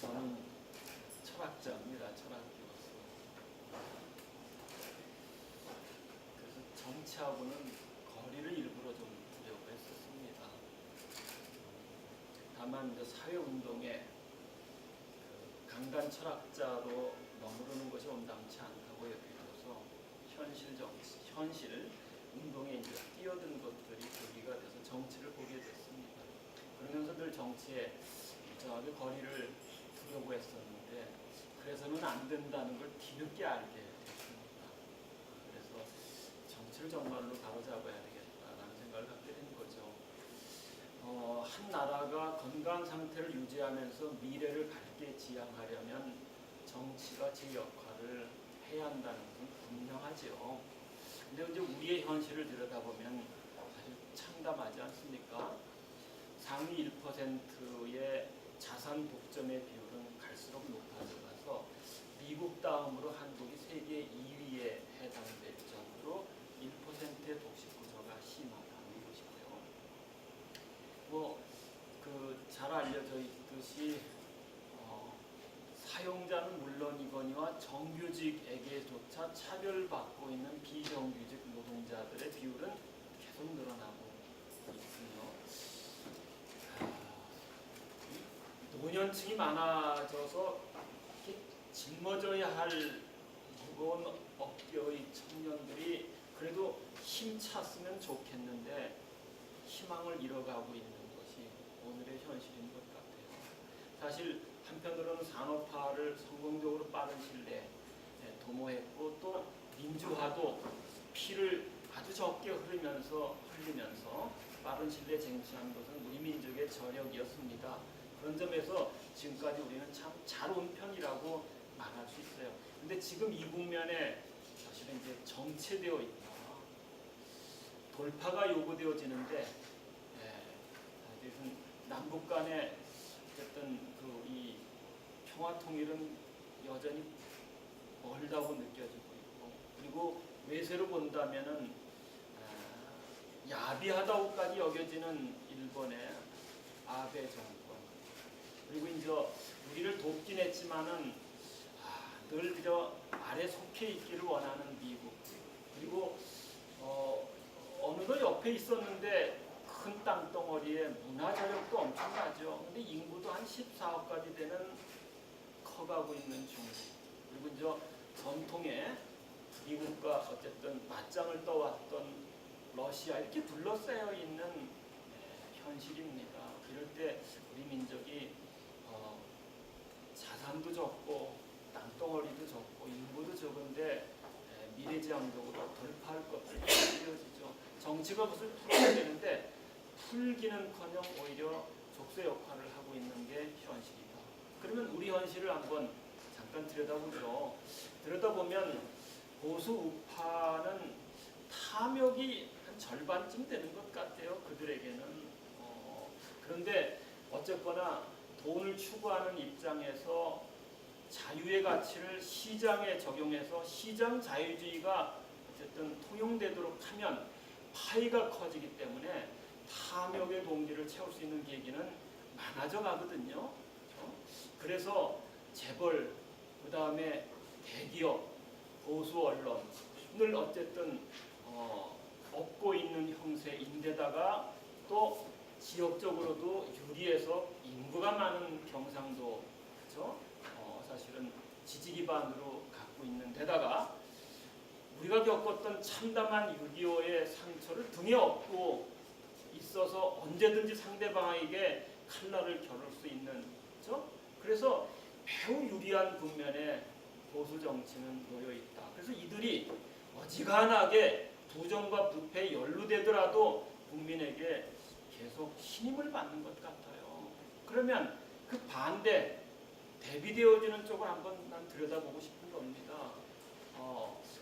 저는 철학자입니다. 철학교수. 그래서 정치하고는 거리를 일부러 좀 두려고 했었습니다. 다만 이제 사회운동에 강단 철학자로 머무르는 것이 온당치 않다고 여겨져서 현실 정치, 현실 운동에 이제 뛰어든 것들이 계기가 돼서 정치를 보게 됐습니다. 그러면서 늘 정치에 일정하게 거리를 두려고 했었는데 그래서는 안 된다는 걸 뒤늦게 알게 됐습니다. 그래서 정치를 정말로 바로잡아야 되겠다라는 생각을 갖게 된 거죠. 한 나라가 건강 상태를 유지하면서 미래를 밝게 지향하려면 정치가 제 역할을 해야 한다는 건 분명하죠. 근데 이제 우리의 현실을 들여다보면 사실 참담하지 않습니까? 상위 1%의 자산 독점의 비율은 갈수록 높아져가서 미국 다음으로 한국이 세계 2위에 해당될 정도로 1%의 독식 구조가 심하다는 것이고요. 잘 알려져 있듯이 사용자는 물론이거니와 정규직에게조차 차별받고 있는 비정규직 노동자들의 비율은 계속 늘어나고 있으며 노년층이 많아져서 짊어져야 할 무거운 어깨의 청년들이 그래도 힘찼으면 좋겠는데 희망을 잃어가고 있는 것이 오늘의 현실인 것 같아요. 사실 한편으로는 산업화를 성공적으로 빠른 시일 내에 도모했고 또 민주화도 피를 아주 적게 흘리면서 빠른 시일 내에 쟁취한 것은 우리 민족의 저력이었습니다. 그런 점에서 지금까지 우리는 참 잘 온 편이라고 말할 수 있어요. 근데 지금 이 국면에 사실은 이제 정체되어 있다. 돌파가 요구되어지는데 남북 간의 어쨌든 이 평화 통일은 여전히 멀다고 느껴지고 있고 그리고 외세로 본다면은 야비하다고까지 여겨지는 일본의 아베 정권 그리고 이제 우리를 돕긴 했지만은 늘 그저 아래 속해 있기를 원하는 미국 그리고 어느덧 옆에 있었는데 큰 땅덩어리에 문화 저력도 엄청나죠. 근데 인구도 한 14억까지 되는 커가고 있는 중국 그리고 이제 전통의 미국과 어쨌든 맞짱을 떠왔던 러시아 이렇게 둘러싸여 있는 현실입니다. 이럴 때 우리 민족이 자산도 적고 땅덩어리도 적고 인구도 적은데 미래지향적으로 돌파할 것들이 이어지죠. 정치가 그것을 풀어야 되는데 풀기는커녕 오히려 족쇄 역할을 하고 있는 게 현실이다. 그러면 우리 현실을 한번 잠깐 들여다보죠. 들여다보면 보수 우파는 탐욕이 한 절반쯤 되는 것 같아요. 그들에게는. 그런데 어쨌거나 돈을 추구하는 입장에서 자유의 가치를 시장에 적용해서 시장 자유주의가 어쨌든 통용되도록 하면 파이가 커지기 때문에 탐욕의 동기를 채울 수 있는 계기는 많아져 가거든요. 그래서 재벌, 그 다음에 대기업, 보수 언론을 어쨌든 얻고 있는 형세인데다가 또 지역적으로도 유리해서 인구가 많은 경상도, 그렇죠? 사실은 지지 기반으로 갖고 있는 데다가 우리가 겪었던 참담한 6.25의 상처를 등에 업고 있어서 언제든지 상대방에게 칼날을 겨룰 수 있는, 그렇죠? 그래서 매우 유리한 국면에 보수 정치는 놓여 있다. 그래서 이들이 어지간하게 부정과 부패에 연루되더라도 국민에게 계속 신임을 받는 것 같아요. 그러면 그 반대 대비되어지는 쪽을 한번 난 들여다보고 싶은 겁니다.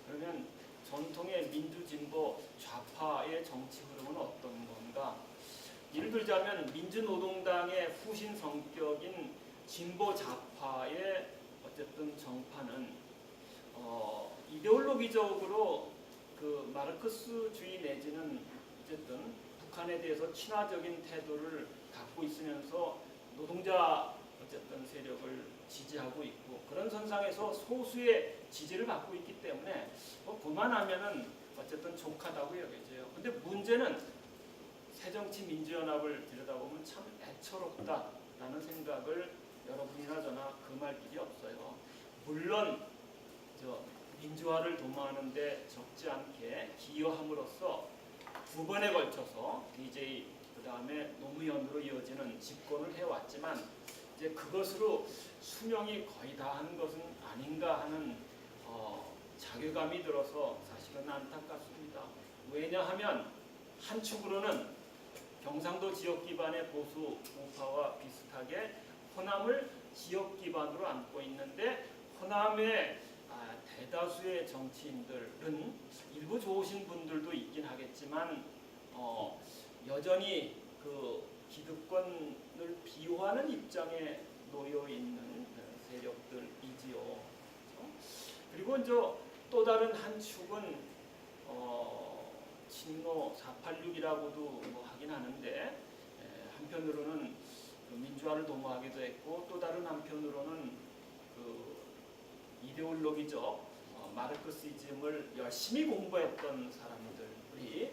그러면 전통의 민주진보 좌파의 정치 흐름은 어떤 건가? 예를 들자면 민주노동당의 후신 성격인 진보 좌파의 어쨌든 정파는 이데올로기적으로 그 마르크스주의 내지는 어쨌든 북한에 대해서 친화적인 태도를 갖고 있으면서 노동자 어쨌든 세력을 지지하고 있고 그런 선상에서 소수의 지지를 받고 있기 때문에 그만하면은 어쨌든 족하다고 여겨져요. 근데 문제는 새정치민주연합을 들여다보면 참 애처롭다라는 생각을 여러분이나 저나 금할 길이 없어요. 물론 민주화를 도모하는데 적지 않게 기여함으로써 두 번에 걸쳐서 DJ 그다음에 노무현으로 이어지는 집권을 해왔지만 이제 그것으로 수명이 거의 다 한 것은 아닌가 하는 자괴감이 들어서 사실은 안타깝습니다. 왜냐하면 한 축으로는 경상도 지역 기반의 보수 우파와 비슷하게 호남을 지역 기반으로 안고 있는데 호남의 대다수의 정치인들은 일부 좋으신 분들도 있긴 하겠지만 여전히 그 기득권을 비호하는 입장에 놓여 있는 세력들이지요. 그리고 이제 또 다른 한 축은 친노 486이라고도 뭐 하긴 하는데 한편으로는 그 민주화를 도모하기도 했고 또 다른 한편으로는 그 이데올로기적 마르크시즘을 열심히 공부했던 사람들이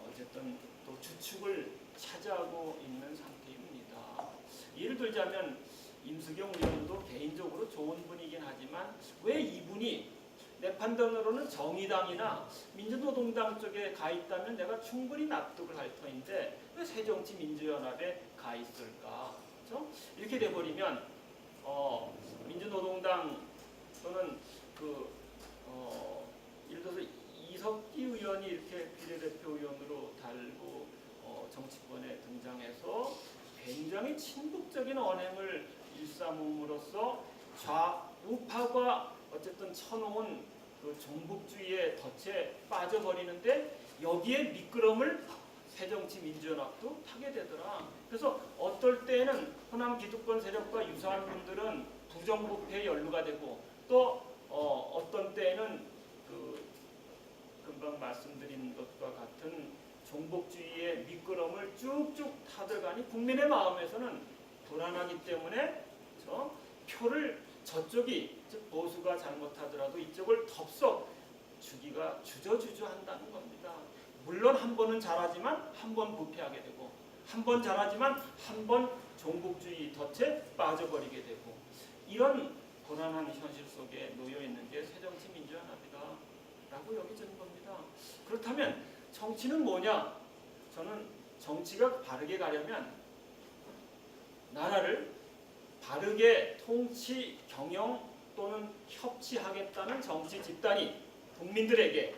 어쨌든 또 주축을 차지하고 있는 상태입니다. 예를 들자면 임수경 의원도 개인적으로 좋은 분이긴 하지만 왜 이분이 내 판단으로는 정의당이나 민주노동당 쪽에 가 있다면 내가 충분히 납득을 할 터인데 왜 새정치민주연합에 가 있을까? 그렇죠? 이렇게 돼버리면 민주노동당 또는 예를 들어서 이석기 의원이 이렇게 비례대표 의원으로 달고 정치권에 등장해서 굉장히 친북적인 언행을 일삼음으로써 좌우파가 어쨌든 쳐놓은 그 종북주의의 덫에 빠져버리는데 여기에 미끄럼을 새정치민주연합도 타게 되더라. 그래서 어떨 때는 호남 기득권 세력과 유사한 분들은 부정부패에 연루가 되고 또 어떤 때는 그 금방 말씀드린 것과 같은 종북주의의 미끄럼을 쭉쭉 타들어가니 국민의 마음에서는 불안하기 때문에 표를 저쪽이 즉 보수가 잘못하더라도 이쪽을 덥석 주기가 주저주저한다는 겁니다. 물론 한 번은 잘하지만 한 번 부패하게 되고 한 번 잘하지만 한 번 종북주의 덫에 빠져버리게 되고 이런 고난한 현실 속에 놓여 있는 게 새정치민주연합이다 라고 여겨지는 겁니다. 그렇다면 정치는 뭐냐? 저는 정치가 바르게 가려면 나라를 바르게 통치, 경영 또는 협치하겠다는 정치 집단이 국민들에게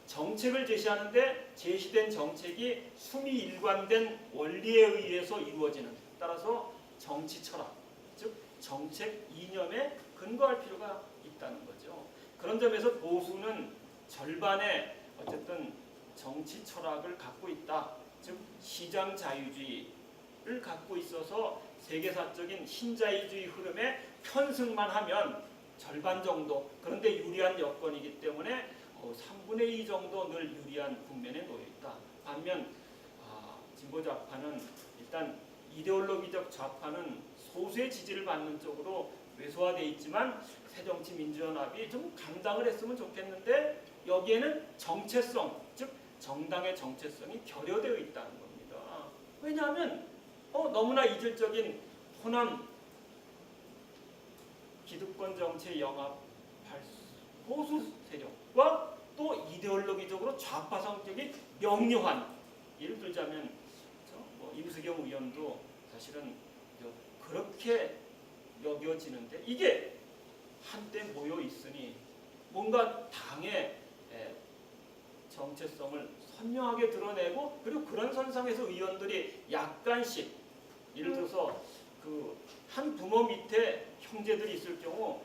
정책을 제시하는데 제시된 정책이 수미일관된 원리에 의해서 이루어지는 따라서 정치 철학, 즉 정책 이념에 근거할 필요가 있다는 거죠. 그런 점에서 보수는 절반의 어쨌든 정치 철학을 갖고 있다. 즉 시장 자유주의를 갖고 있어서 세계사적인 신자유주의 흐름에 편승만 하면 절반 정도 그런데 유리한 여건이기 때문에 3분의 2 정도 늘 유리한 국면에 놓여 있다. 반면 진보 좌파는 일단 이데올로기적 좌파는 소수의 지지를 받는 쪽으로 왜소화되어 있지만 새정치민주연합이 좀 감당을 했으면 좋겠는데 여기에는 정체성, 즉 정당의 정체성이 결여되어 있다는 겁니다. 왜냐하면 너무나 이질적인 호남 기득권 정치에 영합할 보수 세력과 또 이데올로기적으로 좌파 성격이 명료한 예를 들자면 임수경 의원도 사실은 그렇게 여겨지는데 이게 한때 모여 있으니 뭔가 당의 정체성을 선명하게 드러내고 그리고 그런 선상에서 의원들이 약간씩 예를 들어서 그 한 부모 밑에 형제들이 있을 경우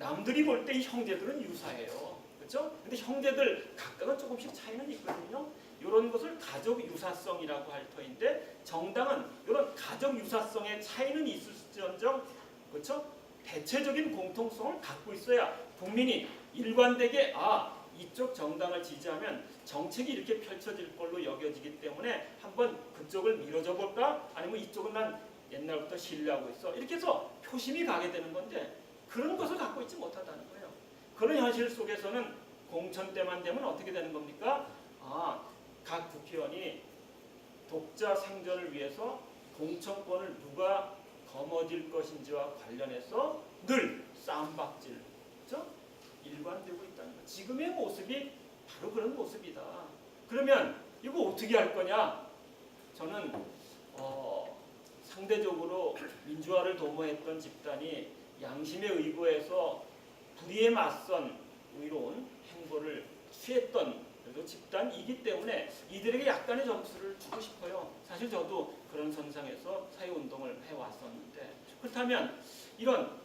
남들이 볼 때 이 형제들은 유사해요. 그렇죠? 근데 형제들 각각은 조금씩 차이는 있거든요. 이런 것을 가족 유사성이라고 할 터인데 정당은 이런 가족 유사성의 차이는 있을지언정 그렇죠? 대체적인 공통성을 갖고 있어야 국민이 일관되게 이쪽 정당을 지지하면 정책이 이렇게 펼쳐질 걸로 여겨지기 때문에 한번 그쪽을 밀어줘 볼까? 아니면 이쪽은 난 옛날부터 신뢰하고 있어. 이렇게 해서 표심이 가게 되는 건데 그런 것을 갖고 있지 못하다는 거예요. 그런 현실 속에서는 공천 때만 되면 어떻게 되는 겁니까? 각 국회의원이 독자 생존을 위해서 공천권을 누가 거머쥘 것인지와 관련해서 늘 쌈박질, 그렇죠? 일관되고 있다는 거. 지금의 모습이 바로 그런 모습이다. 그러면 이거 어떻게 할 거냐? 저는 상대적으로 민주화를 도모했던 집단이 양심에 의거해서 불의에 맞선 의로운 행보를 취했던 그래도 집단이기 때문에 이들에게 약간의 점수를 주고 싶어요. 사실 저도 그런 선상에서 사회운동을 해왔었는데 그렇다면 이런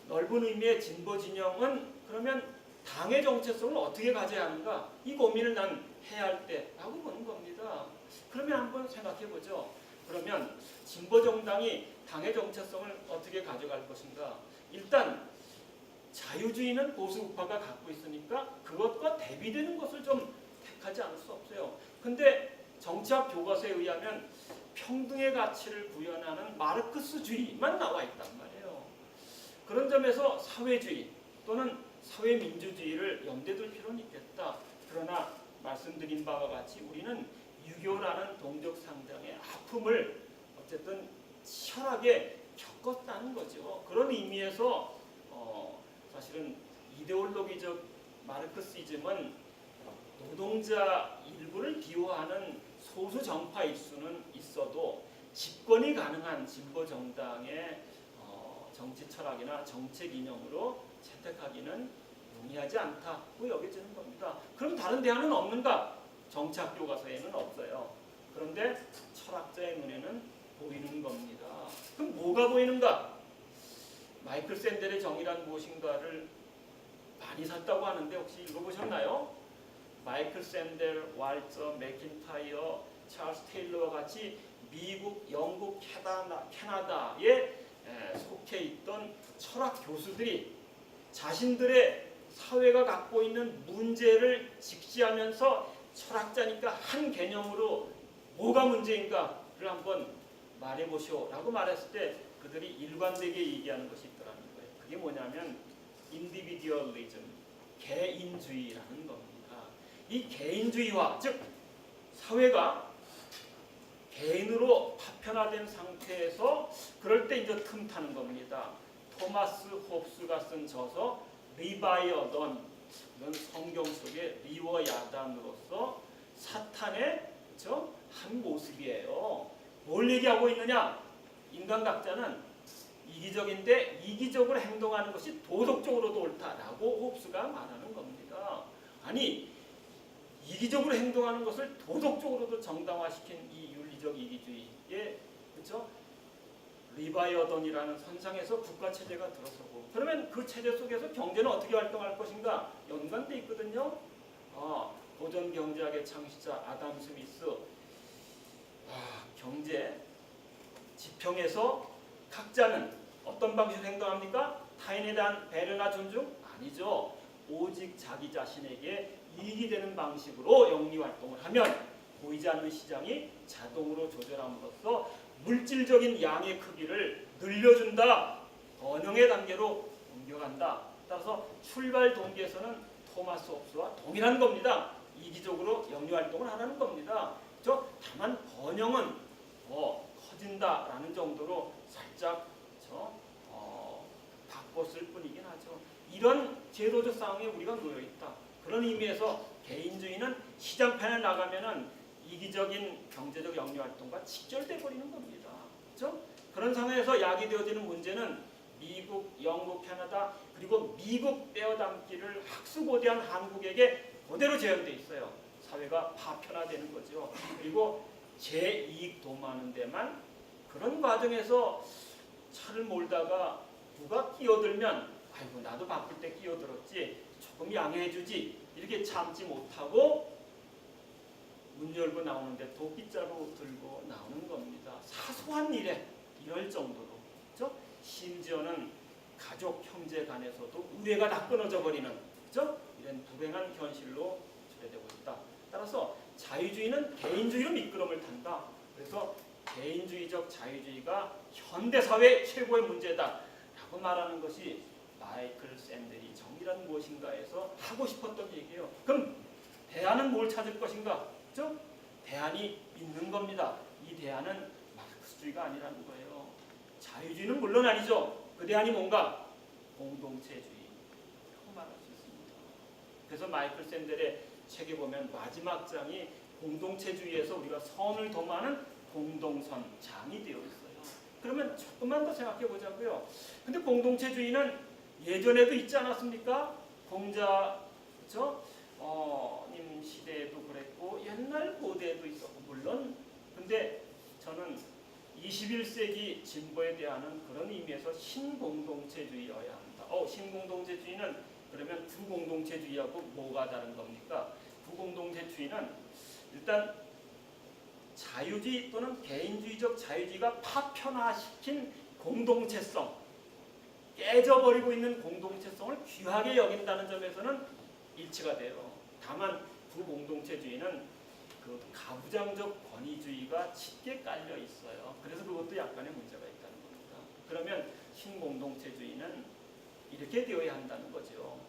넓은 의미의 진보 진영은 그러면 당의 정체성을 어떻게 가져야 하는가? 이 고민을 난 해야 할 때라고 보는 겁니다. 그러면 한번 생각해 보죠. 그러면 진보 정당이 당의 정체성을 어떻게 가져갈 것인가? 일단 자유주의는 보수 우파가 갖고 있으니까 그것과 대비되는 것을 좀 택하지 않을 수 없어요. 근데 정치학 교과서에 의하면 평등의 가치를 구현하는 마르크스주의만 나와 있단 말이에요. 그런 점에서 사회주의 또는 사회민주주의를 염두에 둘 필요는 있겠다. 그러나 말씀드린 바와 같이 우리는 유교라는 동족 상장의 아픔을 어쨌든 치열하게 겪었다는 거죠. 그런 의미에서 사실은 이데올로기적 마르크시즘은 노동자 일부를 비호하는 소수 정파일 수는 있어도 집권이 가능한 진보 정당의 정치 철학이나 정책 이념으로 채택하기는 용이하지 않다고 여겨지는 겁니다. 그럼 다른 대안은 없는가? 정치학 교과서에는 없어요. 그런데 철학자의 눈에는 보이는 겁니다. 그럼 뭐가 보이는가? 마이클 샌델의 정의란 무엇인가를 많이 샀다고 하는데 혹시 읽어보셨나요? 마이클 샌델, walter 맥킨타이어, 찰스 테일러와 같이 미국, 영국, 캐나다에 속해 있던 철학 교수들이 자신들의 사회가 갖고 있는 문제를 직시하면서 철학자니까 한 개념으로 뭐가 문제인가를 한번 말해보시오라고 말했을 때 그들이 일관되게 얘기하는 것이 있더라는 거예요. 그게 뭐냐면 인디비듀얼리즘, 개인주의라는 겁니다. 이 개인주의화, 즉 사회가 개인으로 파편화된 상태에서 그럴 때 이제 틈타는 겁니다. 토마스 홉스가 쓴 저서 리바이어던, 이건 성경 속의 리워야단으로서 사탄의 그렇죠? 한 모습이에요. 뭘 얘기하고 있느냐? 인간 각자는 이기적인데 이기적으로 행동하는 것이 도덕적으로도 옳다라고 홉스가 말하는 겁니다. 아니 이기적으로 행동하는 것을 도덕적으로도 정당화시킨 이 윤리적 이기주의의 그렇죠? 리바이어던이라는 선상에서 국가 체제가 들어서고 그러면 그 체제 속에서 경제는 어떻게 활동할 것인가 연관돼 있거든요. 고전 경제학의 창시자 아담 스미스 경제 지평에서 각자는 어떤 방식으로 행동합니까? 타인에 대한 배려나 존중? 아니죠. 오직 자기 자신에게 이익이 되는 방식으로 영리활동을 하면 보이지 않는 시장이 자동으로 조절함으로써 물질적인 양의 크기를 늘려준다. 번영의 단계로 옮겨간다. 따라서 출발 동기에서는 토마스 홉스와 동일한 겁니다. 이기적으로 영리활동을 하라는 겁니다. 다만 번영은 커진다라는 정도로 살짝 바꿨을 뿐이긴 하죠. 이런 제도적 상황에 우리가 놓여 있다. 그런 의미에서 개인주의는 시장판에 나가면은 이기적인 경제적 영리 활동과 직결돼 버리는 겁니다. 그렇죠? 그런 상황에서 야기되어지는 문제는 미국, 영국, 캐나다 그리고 미국 떼어담기를 학수고대한 한국에게 그대로 재현돼 있어요. 사회가 파편화되는 거죠. 그리고 제 이익 도모하는 데만 그런 과정에서 차를 몰다가 누가 끼어들면 아이고 나도 바쁠 때 끼어들었지 조금 양해해주지 이렇게 참지 못하고 문 열고 나오는데 도끼자루 들고 나오는 겁니다. 사소한 일에 이럴 정도로 그렇죠? 심지어는 가족 형제 간에서도 의뢰가 다 끊어져 버리는 그렇죠? 이런 불행한 현실로 초래되고 있다. 따라서 자유주의는 개인주의로 미끄럼을 탄다. 그래서 개인주의적 자유주의가 현대사회 최고의 문제다라고 말하는 것이 마이클 샌델이 정의란 무엇인가에서 하고 싶었던 얘기예요. 그럼 대안은 뭘 찾을 것인가? 그렇죠? 대안이 있는 겁니다. 이 대안은 마르크스주의가 아니라는 거예요. 자유주의는 물론 아니죠. 그 대안이 뭔가? 공동체주의라고 말할 수 있습니다. 그래서 마이클 샌델의 책에 보면 마지막 장이 공동체주의에서 우리가 선을 도모하는 공동선장이 되어 있어요. 그러면 조금만 더 생각해 보자고요. 근데 공동체주의는 예전에도 있지 않았습니까? 공자, 그렇죠? 님 시대에도 그랬고 옛날 고대에도 있었고 물론 근데 저는 21세기 진보에 대한 그런 의미에서 신공동체주의여야 한다. 신공동체주의는 그러면 구공동체주의하고 뭐가 다른 겁니까? 구공동체주의는 일단 자유주의 또는 개인주의적 자유주의가 파편화시킨 공동체성, 깨져버리고 있는 공동체성을 귀하게 여긴다는 점에서는 일치가 돼요. 다만 구공동체주의는 그 가부장적 권위주의가 짙게 깔려 있어요. 그래서 그것도 약간의 문제가 있다는 겁니다. 그러면 신공동체주의는 이렇게 되어야 한다는 거죠.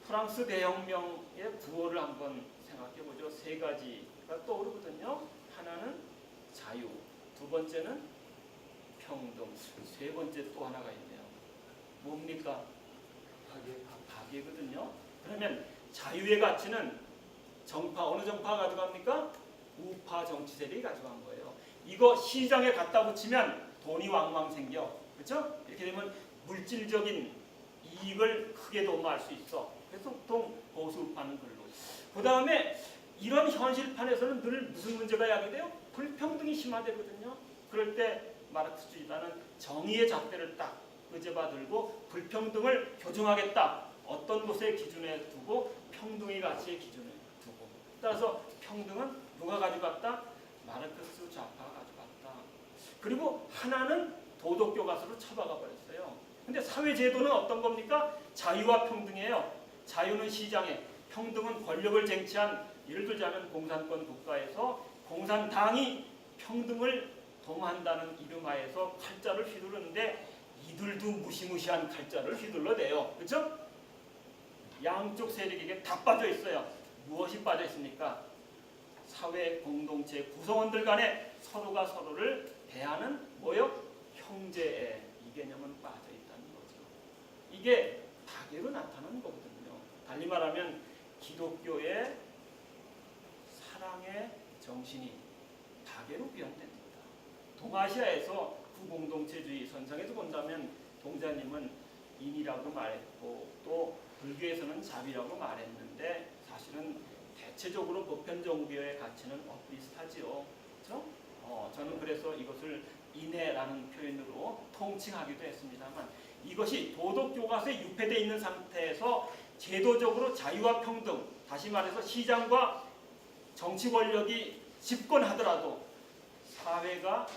프랑스 대혁명의 구호를 한번 생각해 보죠. 세 가지가 떠오르거든요. 하나는 자유, 두 번째는 평등, 세 번째 또 하나가 있네요. 뭡니까? 파괴거든요. 그러면 자유의 가치는 어느 정파가 가져갑니까? 우파 정치 세력이 가져간 거예요. 이거 시장에 갖다 붙이면 돈이 왕왕 생겨. 그렇죠? 이렇게 되면 물질적인 이익을 크게 도모할 수 있어. 그래서 보통 보수우파는 글로. 그 다음에 이런 현실판에서는 늘 무슨 문제가 야기돼요? 불평등이 심화되거든요. 그럴 때 마르크스주의자는 정의의 잣대를 딱 의제받들고 불평등을 교정하겠다. 어떤 것의 기준에 두고 평등의 가치의 기준에 두고. 따라서 평등은 누가 가져갔다? 마르크스 좌파가 가져갔다. 그리고 하나는 도덕교과서로 처박아 버렸어요. 근데 사회제도는 어떤 겁니까? 자유와 평등이에요. 자유는 시장에, 평등은 권력을 쟁취한, 예를 들자면 공산권 국가에서 공산당이 평등을 도모한다는 이름하에서 칼자를 휘두르는데 이들도 무시무시한 칼자를 휘둘러대요. 그렇죠? 양쪽 세력에게 다 빠져 있어요. 무엇이 빠져 있습니까? 사회 공동체 구성원들 간에 서로가 서로를 대하는 뭐요? 형제애, 이 개념은 빠져 있다는 거죠. 이게 파괴로 나타나는 거거든요. 달리 말하면 기독교의 사랑의 정신이 파괴로 구현됩니다. 동아시아에서 구공동체주의 선상에서 본다면 동자님은 인이라고 말했고 또 불교에서는 자비라고 말했는데 사실은 대체적으로 보편종교의 가치는 비슷하지요. 그렇죠? 저는 그래서 이것을 인애라는 표현으로 통칭하기도 했습니다만 이것이 도덕교과서에 유폐되어 있는 상태에서 제도적으로 자유와 평등, 다시 말해서 시장과 정치 권력이 집권하더라도 사회가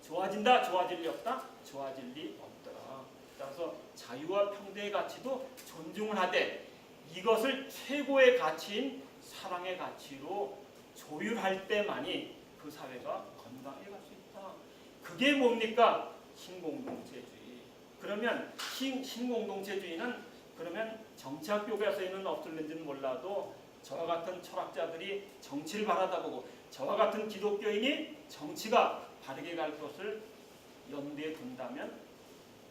좋아진다, 좋아질 리 없다, 좋아질 리 없더라. 따라서 자유와 평등의 가치도 존중을 하되 이것을 최고의 가치인 사랑의 가치로 조율할 때만이 그 사회가 건강해 갈 수 있다. 그게 뭡니까? 신공동체주의. 그러면 신공동체주의는 그러면 정치학 교과서에는 없을는지는 몰라도 저와 같은 철학자들이 정치를 바라다 보고 저와 같은 기독교인이 정치가 바르게 갈 것을 염두에 둔다면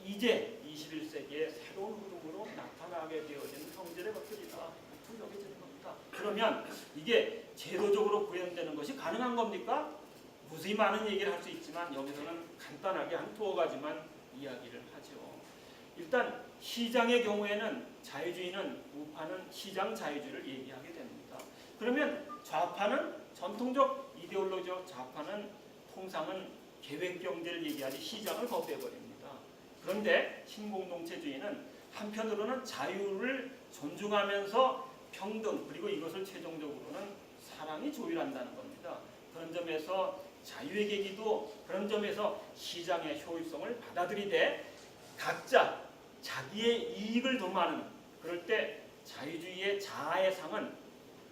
이제 21세기의 새로운 흐름으로 나타나게 되어지는 성질의 것들이다. 여겨지는 겁니다. 그러면 이게 제도적으로 구현되는 것이 가능한 겁니까? 무수히 많은 얘기를 할 수 있지만 여기서는 간단하게 한 두어 가지만 이야기를 하죠. 일단 시장의 경우에는 자유주의는 우파는 시장 자유주의를 얘기하게 됩니다. 그러면 좌파는 전통적 이데올로기적 좌파는 통상은 계획경제를 얘기하지 시장을 거부해버립니다. 그런데 신공동체주의는 한편으로는 자유를 존중하면서 평등 그리고 이것을 최종적으로는 사랑이 조율한다는 겁니다. 그런 점에서 자유의 계기도 그런 점에서 시장의 효율성을 받아들이되 각자 자기의 이익을 도모하는 그럴 때 자유주의의 자아의 상은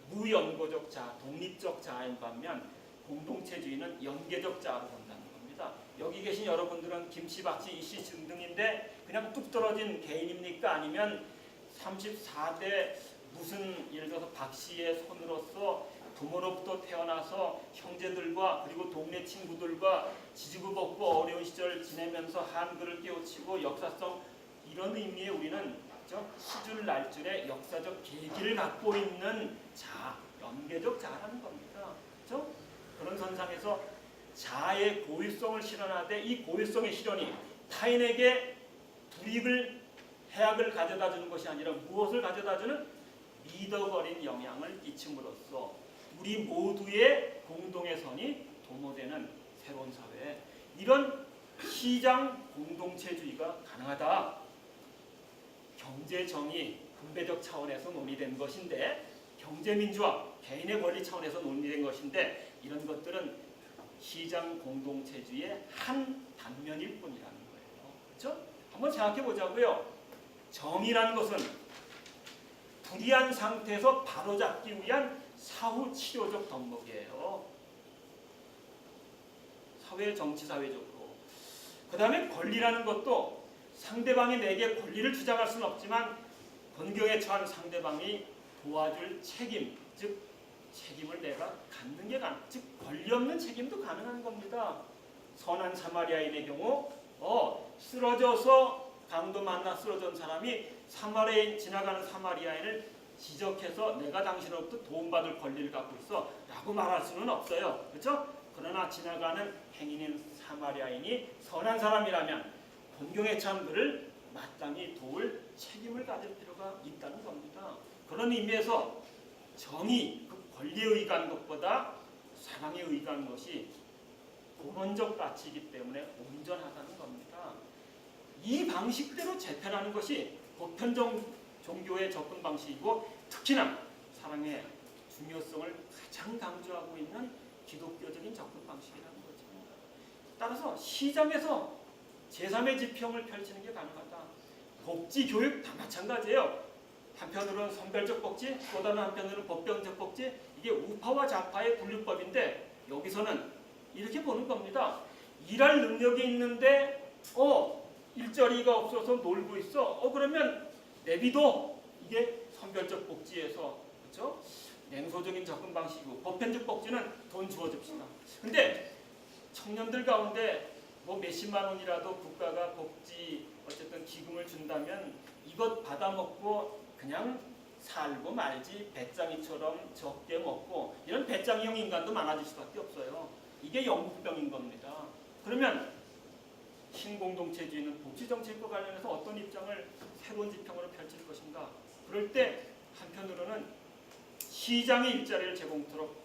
무연고적 자아, 독립적 자아인 반면 공동체주의는 연계적 자아로 본다는 겁니다. 여기 계신 여러분들은 김씨, 박씨, 이씨 등등인데 그냥 뚝 떨어진 개인입니까? 아니면 34대 무슨 예를 들어서 박씨의 손으로서 부모로부터 태어나서 형제들과 그리고 동네 친구들과 지지고 볶고 어려운 시절 지내면서 한글을 깨우치고 역사성 이런 의미의 우리는 시줄 날줄의 역사적 계기를 갖고 있는 자, 연계적 자라는 겁니다. 그렇죠? 그런 선상에서 자아의 고유성을 실현하되 이 고유성의 실현이 타인에게 불이익을 해악을 가져다 주는 것이 아니라 무엇을 가져다 주는 믿어버린 영향을 끼침으로써 우리 모두의 공동의 선이 도모되는 새로운 사회, 이런 시장 공동체주의가 가능하다. 경제 정의, 분배적 차원에서 논의된 것인데, 경제민주화, 개인의 권리 차원에서 논의된 것인데, 이런 것들은 시장 공동체주의의 한 단면일 뿐이라는 거예요. 그렇죠? 한번 생각해 보자고요. 정의라는 것은 불이한 상태에서 바로잡기 위한 사후 치료적 덕목이에요. 사회, 정치, 사회적으로. 그 다음에 권리라는 것도 상대방이 내게 권리를 주장할 수는 없지만 권경에 처한 상대방이 도와줄 책임, 즉 책임을 내가 갖는 게 즉 권리 없는 책임도 가능한 겁니다. 선한 사마리아인의 경우 쓰러져서 강도 만나 쓰러진 사람이 지나가는 사마리아인을 지적해서 내가 당신으로부터 도움받을 권리를 갖고 있어 라고 말할 수는 없어요. 그렇죠? 그러나 지나가는 행인인 사마리아인이 선한 사람이라면 권경에 처한 그를 마땅히 도울 책임을 가질 필요가 있다는 겁니다. 그런 의미에서 정의, 그 권리에 의한 것보다 사랑에 의한 것이 본원적 가치이기 때문에 온전하다는 겁니다. 이 방식대로 재편하는 것이 보편 종교의 접근 방식이고 특히나 사랑의 중요성을 가장 강조하고 있는 기독교적인 접근 방식이라는 거죠. 따라서 시장에서 제3의 지평을 펼치는 게 가능하다. 복지, 교육 다 마찬가지예요. 한편으로는 선별적 복지, 또 다른 한편으로는 법병적 복지, 이게 우파와 좌파의 분류법인데 여기서는 이렇게 보는 겁니다. 일할 능력이 있는데 일자리가 없어서 놀고 있어. 그러면 내비둬. 이게 선별적 복지에서 그렇죠? 냉소적인 접근 방식이고 보편적 복지는 돈 주어줍시다. 근데 청년들 가운데 몇십만 원이라도 국가가 복지 어쨌든 기금을 준다면 이것 받아먹고 그냥 살고 말지 배짱이처럼 적게 먹고 이런 배짱이형 인간도 많아질 수밖에 없어요. 이게 영국병인 겁니다. 그러면 신공동체주의는 복지정책과 관련해서 어떤 입장을 새로운 지평으로 펼칠 것인가? 그럴 때 한편으로는 시장의 일자리를 제공토록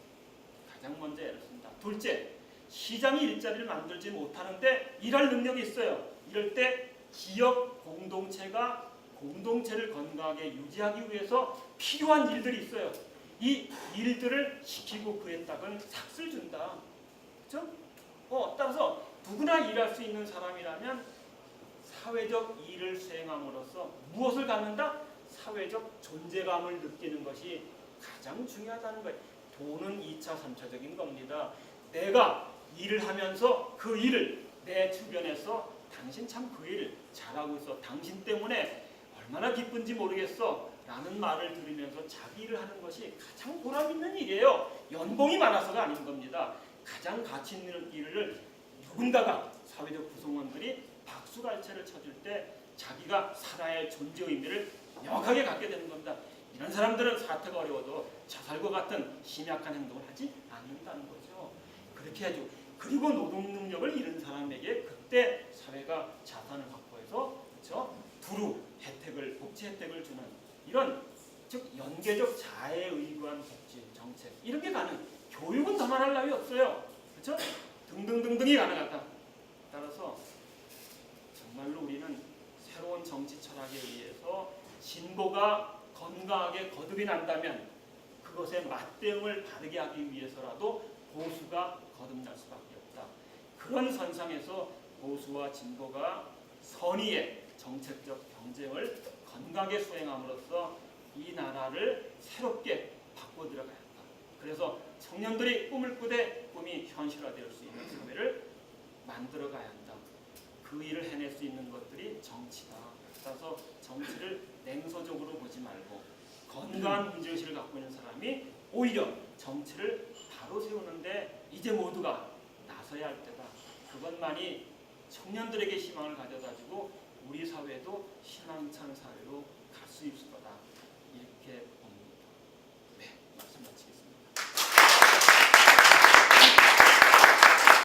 가장 먼저 애를 쓴다. 둘째, 시장이 일자리를 만들지 못하는데 일할 능력이 있어요. 이럴 때 지역 공동체가 공동체를 건강하게 유지하기 위해서 필요한 일들이 있어요. 이 일들을 시키고 그에 따른 삭스를 준다. 그렇죠? 따라서 누구나 일할 수 있는 사람이라면 사회적 일을 수행함으로써 무엇을 갖는다? 사회적 존재감을 느끼는 것이 가장 중요하다는 거예요. 돈은 2차, 3차적인 겁니다. 내가 일을 하면서 그 일을 내 주변에서 당신 참 그 일 잘하고 있어. 당신 때문에 얼마나 기쁜지 모르겠어. 라는 말을 들으면서 자기 일을 하는 것이 가장 보람 있는 일이에요. 연봉이 많아서가 아닌 겁니다. 가장 가치 있는 일을 누군가가 사회적 구성원들이 박수갈채를 쳐줄 때 자기가 살아야 할 존재 의미를 명확하게 갖게 되는 겁니다. 이런 사람들은 사태가 어려워도 자살과 같은 심약한 행동을 하지 않는다는 거죠. 그렇게 해야죠. 그리고 노동 능력을 잃은 사람에게 그때 사회가 자산을 확보해서 그렇죠? 두루 혜택을 복지 혜택을 주는 이런 즉 연계적 자아에 의거한 복지 정책 이런 게 가능. 교육은 더 말할 나위 없어요. 그렇죠? 등등등등이 가능하다. 따라서 정말로 우리는 새로운 정치 철학에 의해서 진보가 건강하게 거듭이 난다면 그것에 맞대응을 바르게 하기 위해서라도 보수가 거듭날 수밖에 없다. 그런 선상에서 보수와 진보가 선의의 정책적 경쟁을 건강하게 수행함으로써 이 나라를 새롭게 바꿔들어가야 한다. 그래서 청년들이 꿈을 꾸되 꿈이 현실화될 수 있는 사회를 만들어가야 한다. 그 일을 해낼 수 있는 것들이 정치다. 따라서 정치를 냉소적으로 보지 말고 건강한 문제의식을 갖고 있는 사람이 오히려 정치를 바로 세우는데 이제 모두가 나서야 할 때다. 그것만이 청년들에게 희망을 가져다주고 우리 사회도 희망찬 사회로 갈 수 있을 거다.